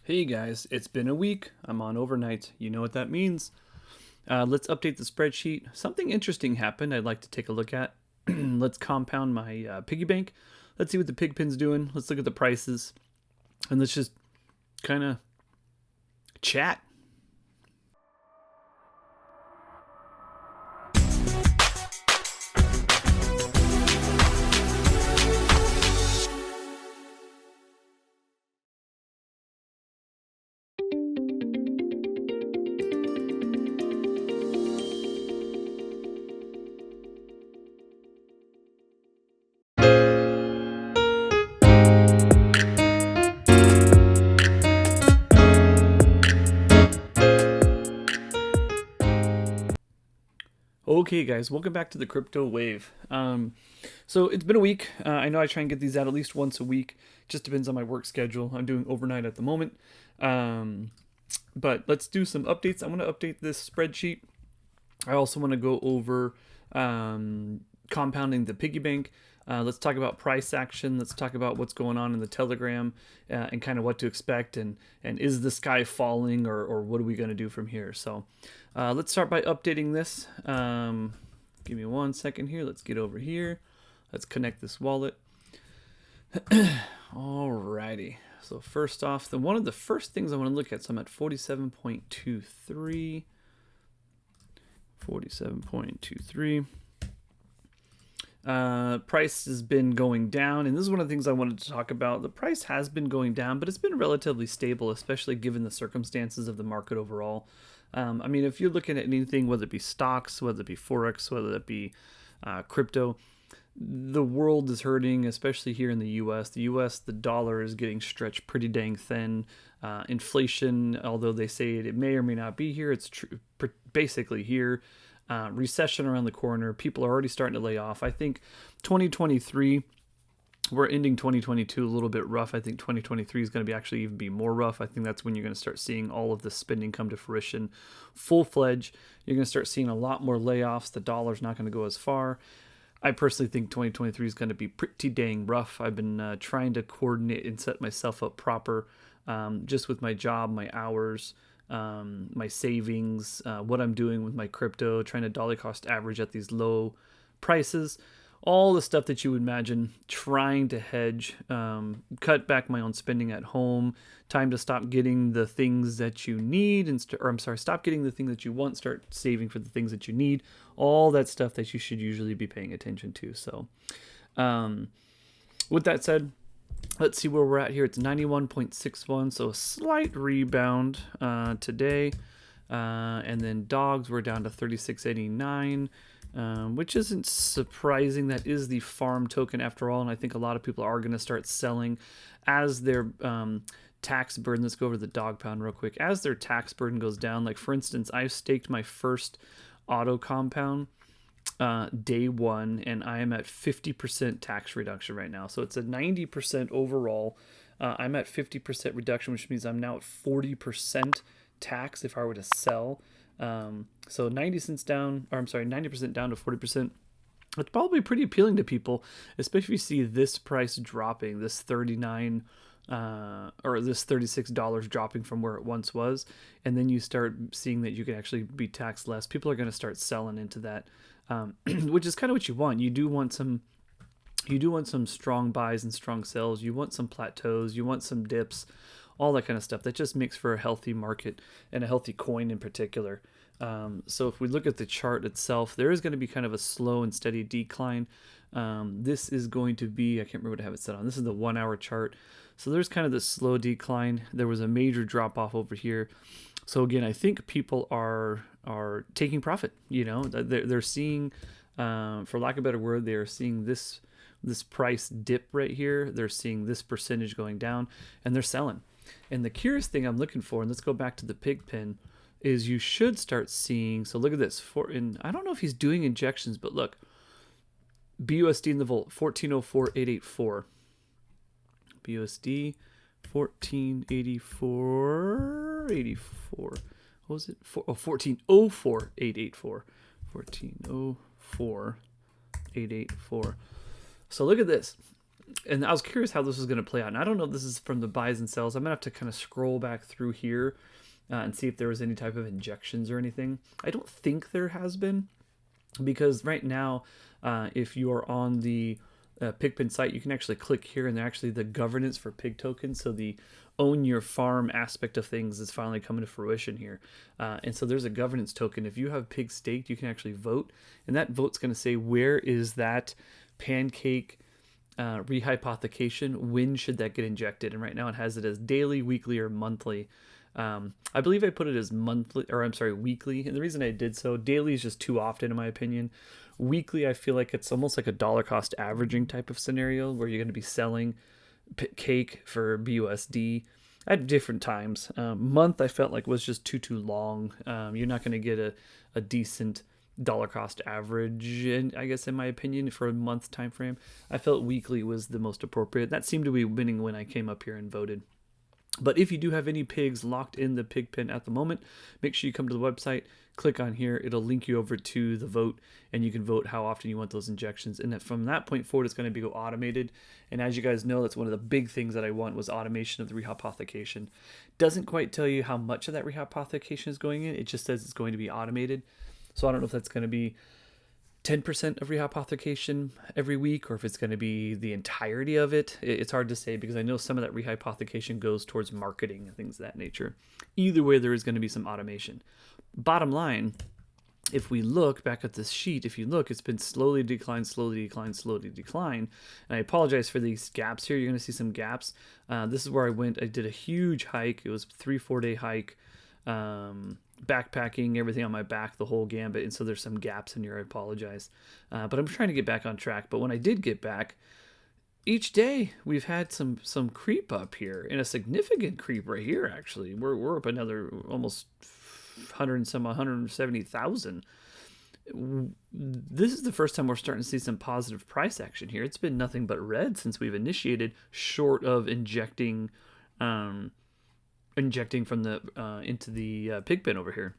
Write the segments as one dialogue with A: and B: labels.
A: Hey guys, it's been a week. I'm on overnight. You know what that means. Let's update the spreadsheet. Something interesting happened I'd like to take a look at. Let's compound my piggy bank. Let's see what the pig pin's doing. Let's look at the prices. And let's just kind of chat. Okay, guys, welcome back to the crypto wave. So it's been a week. I know I try and get these out at least once a week. Just depends on my work schedule. I'm doing overnight at the moment. But let's do some updates. I want to update this spreadsheet. I also want to go over compounding the piggy bank. Let's talk about price action. Let's talk about what's going on in the Telegram and kind of what to expect. And is the sky falling or what are we going to do from here? So let's start by updating this. Give me 1 second here. Let's get over here. Let's connect this wallet. Alrighty. So first off, one of the first things I want to look at, so I'm at 47.23. 47.23. Price has been going down, and this is one of the things I wanted to talk about. The price has been going down, but it's been relatively stable, especially given the circumstances of the market overall. I mean, if you're looking at anything, whether it be stocks, whether it be Forex, whether it be crypto, the world is hurting, especially here in the U.S. The dollar is getting stretched pretty dang thin. Inflation, although they say it may or may not be here, it's basically here. Recession around the corner. People are already starting to lay off. I think 2023, we're ending 2022 a little bit rough. I think 2023 is going to actually even be more rough. I think that's when you're going to start seeing all of the spending come to fruition full-fledged. You're going to start seeing a lot more layoffs. The dollar's not going to go as far. I personally think 2023 is going to be pretty dang rough. I've been trying to coordinate and set myself up proper just with my job, my hours, my savings, what I'm doing with my crypto, trying to dollar cost average at these low prices, all the stuff that you would imagine, trying to hedge, cut back my own spending at home, time to stop getting the things that you need, stop getting the thing that you want, start saving for the things that you need, all that stuff that you should usually be paying attention to. So with that said, let's see where we're at here. It's 91.61, so a slight rebound today. And then dogs, we're down to 36.89, which isn't surprising. That is the farm token after all, and I think a lot of people are going to start selling as their tax burden. Let's go over the dog pound real quick. As their tax burden goes down, like for instance, I've staked my first auto compound day one, and I am at 50% tax reduction right now. So it's a 90% overall. I'm at 50% reduction, which means I'm now at 40% tax if I were to sell. So 90% down to 40%. It's probably pretty appealing to people, especially if you see this price dropping, this $39 or this $36 dropping from where it once was, and then you start seeing that you can actually be taxed less. People are going to start selling into that, which is kind of what you want. You do want some strong buys and strong sells. You want some plateaus. You want some dips, all that kind of stuff. That just makes for a healthy market and a healthy coin in particular. So if we look at the chart itself, there is going to be kind of a slow and steady decline. This is going to be, I can't remember what I have it set on. This is the 1 hour chart. So there's kind of this slow decline. There was a major drop off over here. So again, I think people are taking profit. You know, they're seeing, for lack of a better word, they are seeing this price dip right here. They're seeing this percentage going down, and they're selling. And the curious thing I'm looking for, and let's go back to the pig pen, is you should start seeing. So look at this. I don't know if he's doing injections, but look, BUSD in the vault 1404.884. BUSD 1484.84. What was it? 1404.884. 1404.884. So look at this. and I was curious how this was going to play out. And I don't know if this is from the buys and sells. I'm going to have to kind of scroll back through here and see if there was any type of injections or anything. I don't think there has been, because right now, if you are on the PIGGYBANK site, you can actually click here, and they're actually the governance for pig tokens. So the own your farm aspect of things is finally coming to fruition here. And so there's a governance token. If you have pigs staked, you can actually vote, and that vote's going to say where is that pancake rehypothecation, when should that get injected? And right now it has it as daily, weekly, or monthly. I believe I put it as monthly, or I'm sorry, weekly. And the reason I did so, daily is just too often in my opinion. Weekly, I feel like it's almost like a dollar cost averaging type of scenario where you're going to be selling cake for BUSD at different times. Month, I felt like was just too long. You're not going to get a decent dollar cost average, and I guess in my opinion, for a month time frame. I felt weekly was the most appropriate. That seemed to be winning when I came up here and voted. But if you do have any pigs locked in the pig pen at the moment, make sure you come to the website, click on here. It'll link you over to the vote, and you can vote how often you want those injections. And from that point forward, it's going to be automated. And as you guys know, that's one of the big things that I want was automation of the rehypothecation. Doesn't quite tell you how much of that rehypothecation is going in. It just says it's going to be automated. So I don't know if that's going to be 10% of rehypothecation every week, or if it's going to be the entirety of it. It's hard to say, because I know some of that rehypothecation goes towards marketing and things of that nature. Either way, there is going to be some automation. Bottom line, if we look back at this sheet, if you look, it's been slowly decline, slowly decline, slowly decline. And I apologize for these gaps here. You're going to see some gaps. This is where I did a huge hike. It was a 3-4 day hike. Backpacking, everything on my back, the whole gambit, and so there's some gaps in here. I apologize, but I'm trying to get back on track. But when I did get back, each day we've had some creep up here, and a significant creep right here. Actually, we're up another almost 170,000. This is the first time we're starting to see some positive price action here. It's been nothing but red since we've initiated, short of injecting from the into the pig pen over here.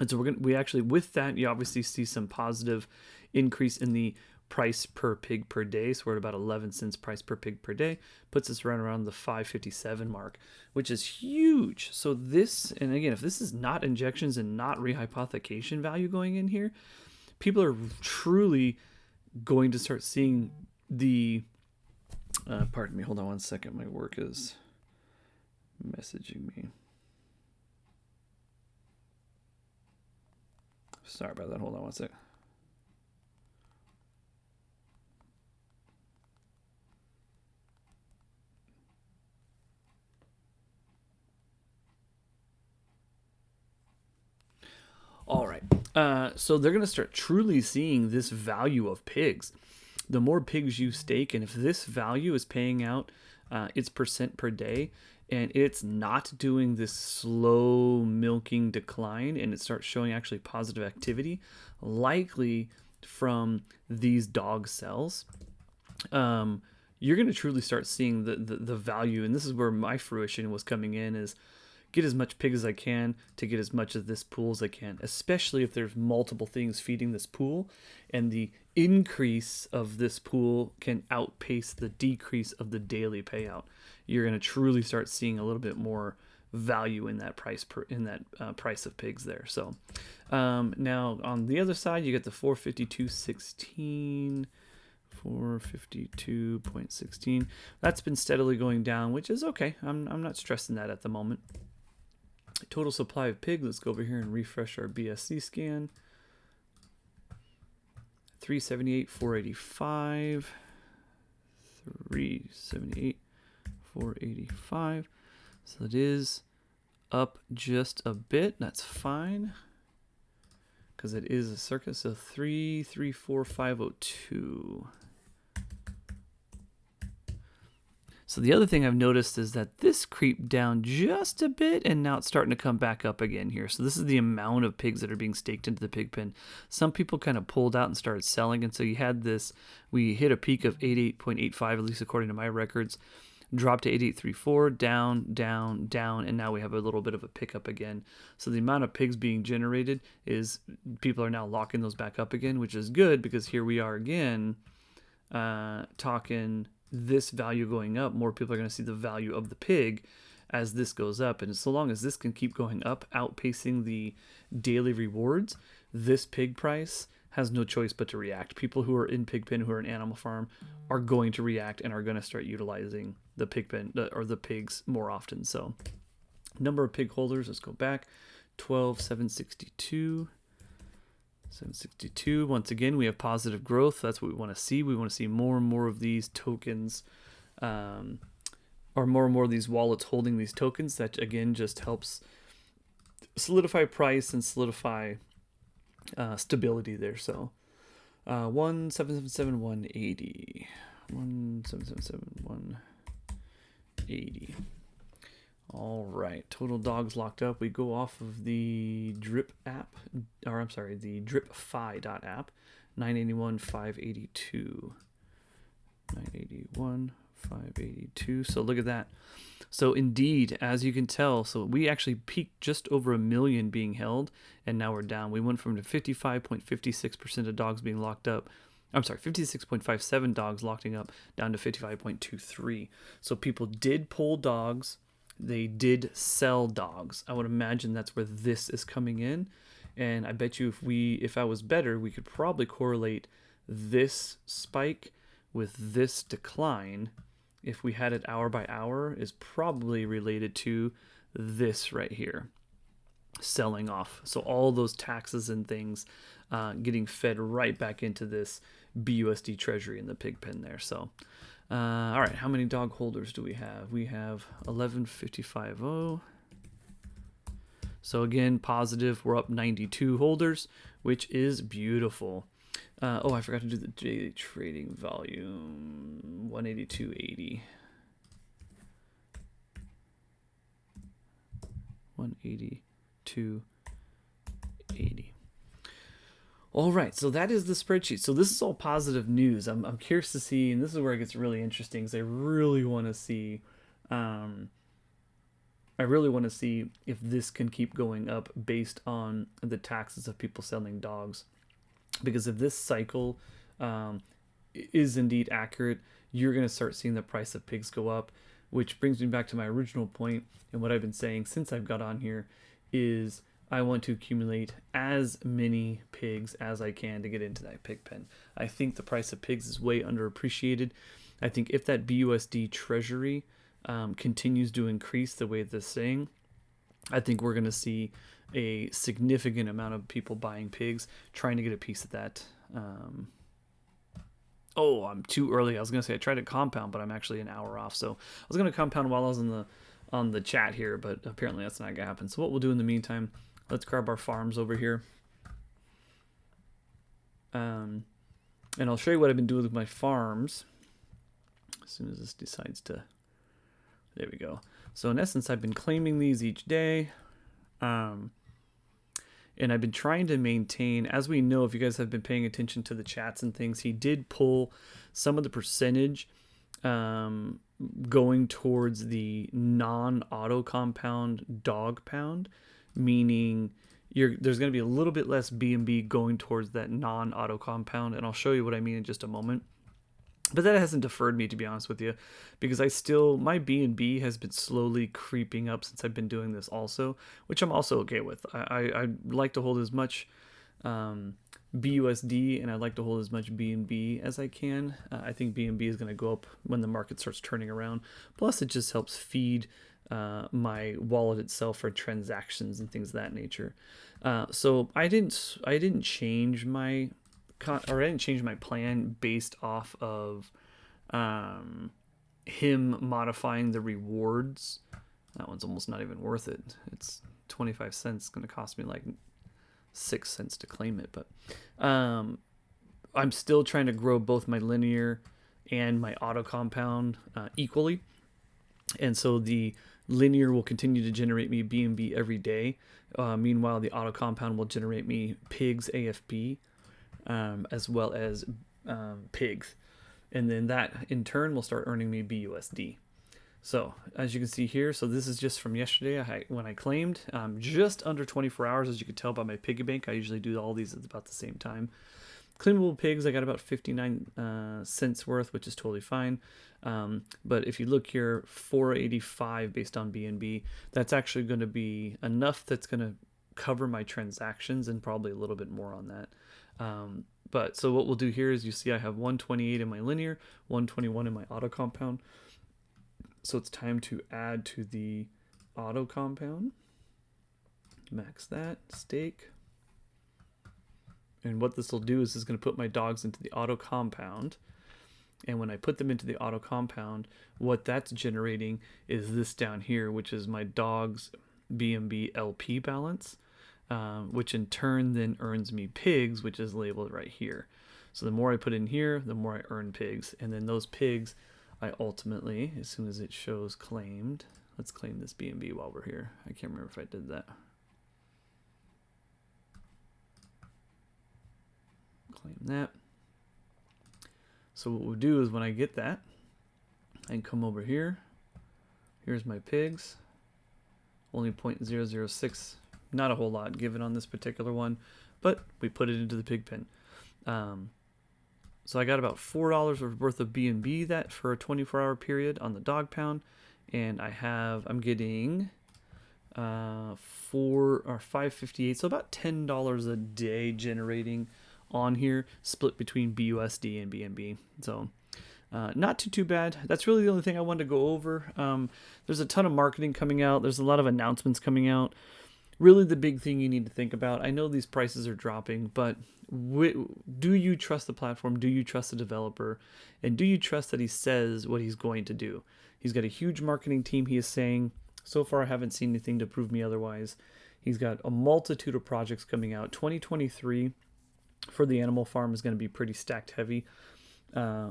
A: And so we actually, with that, you obviously see some positive increase in the price per pig per day. So we're at about 11 cents price per pig per day, puts us around the 557 mark, which is huge. So this, and again, if this is not injections and not rehypothecation value going in here, people are truly going to start seeing the pardon me, hold on one second, my work is messaging me. Sorry about that. Hold on one sec. All right. So they're going to start truly seeing this value of pigs. The more pigs you stake, and if this value is paying out its percent per day, and it's not doing this slow milking decline, and it starts showing actually positive activity, likely from these dog cells, you're going to truly start seeing the value. And this is where my fruition was coming in, is get as much pig as I can to get as much of this pool as I can, especially if there's multiple things feeding this pool, and the increase of this pool can outpace the decrease of the daily payout. You're going to truly start seeing a little bit more value in that price price of pigs there. So now on the other side, you get the 452.16, 452.16. That's been steadily going down, which is okay. I'm not stressing that at the moment. Total supply of pig. Let's go over here and refresh our BSC scan. 378, 485, 378, 485. So it is up just a bit. That's fine, because it is a circuit. So 334,502. So the other thing I've noticed is that this creeped down just a bit, and now it's starting to come back up again here. So this is the amount of pigs that are being staked into the pig pen. Some people kind of pulled out and started selling, and so you had this, we hit a peak of 88.85, at least according to my records, dropped to 8834, down, down, down, and now we have a little bit of a pickup again. So the amount of pigs being generated is, people are now locking those back up again, which is good, because here we are again talking this value going up, more people are going to see the value of the pig as this goes up. And so long as this can keep going up, outpacing the daily rewards, this pig price has no choice but to react. People who are in Pigpen, who are in Animal Farm, are going to react and are going to start utilizing the Pigpen or the pigs more often. So number of pig holders, let's go back, 12,762. 762. Once again, we have positive growth. That's what we want to see. We want to see more and more of these tokens, or more and more of these wallets holding these tokens. That again just helps solidify price and solidify stability there. So 1777180, 1777180. All right, total dogs locked up. We go off of the drip app, or I'm sorry, the drip.fi.app, 981 582, 981 582. So look at that. So indeed, as you can tell, so we actually peaked just over 1 million being held, and now we're down. We went from 55.56% of dogs being locked up. I'm sorry, 56.57 dogs locking up, down to 55.23. So people did pull dogs. They did sell dogs. I would imagine that's where this is coming in. And I bet you if I was better, we could probably correlate this spike with this decline. If we had it hour by hour, is probably related to this right here, selling off. So all those taxes and things getting fed right back into this BUSD treasury in the pig pen there. So all right, how many dog holders do we have? We have 11,550. So again, positive. We're up 92 holders, which is beautiful. Oh, I forgot to do the daily trading volume. 182.80. 182.80. All right, so that is the spreadsheet. So this is all positive news. I'm curious to see, and this is where it gets really interesting, because I really want to see, if this can keep going up based on the taxes of people selling dogs. Because if this cycle is indeed accurate, you're going to start seeing the price of pigs go up, which brings me back to my original point, and what I've been saying since I've got on here is I want to accumulate as many pigs as I can to get into that pig pen. I think the price of pigs is way underappreciated. I think if that BUSD treasury continues to increase the way this saying, I think we're going to see a significant amount of people buying pigs, trying to get a piece of that. Oh, I'm too early. I was going to say I tried to compound, but I'm actually an hour off. So I was going to compound while I was on the chat here, but apparently that's not going to happen. So what we'll do in the meantime, let's grab our farms over here. And I'll show you what I've been doing with my farms. As soon as this decides to, there we go. So in essence, I've been claiming these each day. And I've been trying to maintain, as we know, if you guys have been paying attention to the chats and things, he did pull some of the percentage going towards the non-auto compound dog pound, meaning there's going to be a little bit less B&B going towards that non-auto compound, and I'll show you what I mean in just a moment. But that hasn't deferred me, to be honest with you, because my B&B has been slowly creeping up since I've been doing this also, which I'm also okay with. I like to hold as much BUSD, and I'd like to hold as much B&B as I can. I think B&B is going to go up when the market starts turning around. Plus, it just helps feed my wallet itself for transactions and things of that nature. So I didn't change my plan based off of him modifying the rewards. That one's almost not even worth it. It's 25 cents. It's going to cost me like 6 cents to claim it. But I'm still trying to grow both my linear and my auto compound equally. And so the linear will continue to generate me B&B every day. Meanwhile, the auto compound will generate me pigs AFB. As well as pigs, and then that in turn will start earning me BUSD. So as you can see here, so this is just from yesterday when I claimed, just under 24 hours, as you can tell by my piggy bank. I usually do all these at about the same time. Cleanable pigs, I got about 59 cents worth, which is totally fine. But if you look here, 485 based on BNB, that's actually going to be enough that's going to cover my transactions and probably a little bit more on that. But so what we'll do here is you see I have 128 in my linear, 121 in my auto compound. So it's time to add to the auto compound. Max that, stake. And what this will do is it's going to put my dogs into the auto compound. And when I put them into the auto compound, what that's generating is this down here, which is my dog's BNB LP balance, which in turn then earns me pigs, which is labeled right here. So the more I put in here, the more I earn pigs. And then those pigs, I ultimately, as soon as it shows claimed, let's claim this BNB while we're here. I can't remember if I did that. Claim that. So what we'll do is when I get that, I can come over here. Here's my pigs. Only 0.006, not a whole lot given on this particular one, but we put it into the pig pen. So I got about $4 worth of BNB that for a 24-hour period on the dog pound, and I'm getting 558, so about $10 a day generating on here, split between BUSD and BNB. So not too bad. That's really the only thing I wanted to go over. There's a ton of marketing coming out. There's a lot of announcements coming out. Really the big thing you need to think about, I know these prices are dropping, but do you trust the platform? Do you trust the developer? And do you trust that he says what he's going to do? He's got a huge marketing team, he is saying. So far I haven't seen anything to prove me otherwise. He's got a multitude of projects coming out. 2023 for the animal farm is going to be pretty stacked heavy,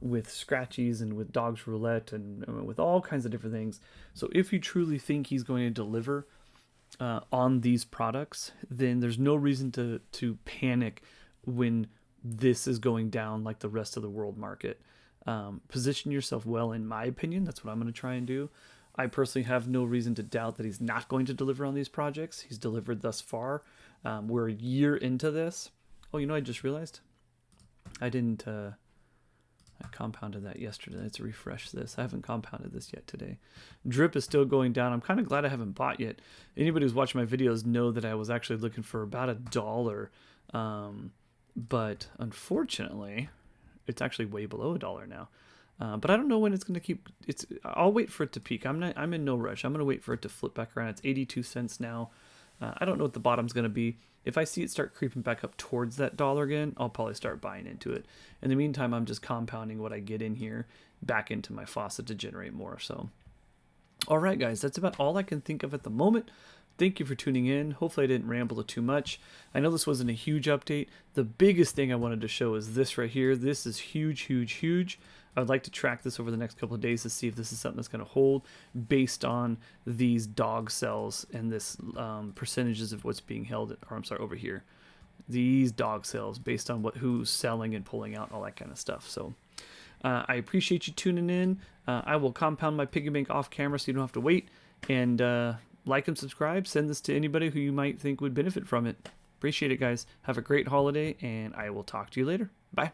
A: with scratchies and with dogs roulette and with all kinds of different things. So if you truly think he's going to deliver on these products, then there's no reason to panic when this is going down like the rest of the world market. Position yourself well, in my opinion. That's what I'm going to try and do. I personally have no reason to doubt that he's not going to deliver on these projects. He's delivered thus far. We're a year into this. Oh, I just realized I didn't I compounded that yesterday. Let's refresh this. I haven't compounded this yet today. Drip is still going down. I'm kind of glad I haven't bought yet. Anybody who's watching my videos know that I was actually looking for about $1. But unfortunately, it's actually way below $1 now. But I don't know when it's going to keep. I'll wait for it to peak. I'm in no rush. I'm going to wait for it to flip back around. It's 82 cents now. I don't know what the bottom's going to be. If I see it start creeping back up towards that $1 again, I'll probably start buying into it. In the meantime, I'm just compounding what I get in here back into my faucet to generate more. So, all right, guys, that's about all I can think of at the moment. Thank you for tuning in. Hopefully I didn't ramble too much. I know this wasn't a huge update. The biggest thing I wanted to show is this right here. This is huge, huge, huge. I'd like to track this over the next couple of days to see if this is something that's going to hold based on these dog cells and this percentages of what's being held, or I'm sorry, over here. These dog cells based on who's selling and pulling out, all that kind of stuff. So I appreciate you tuning in. I will compound my piggy bank off camera so you don't have to wait. And like and subscribe. Send this to anybody who you might think would benefit from it. Appreciate it, guys. Have a great holiday, and I will talk to you later. Bye.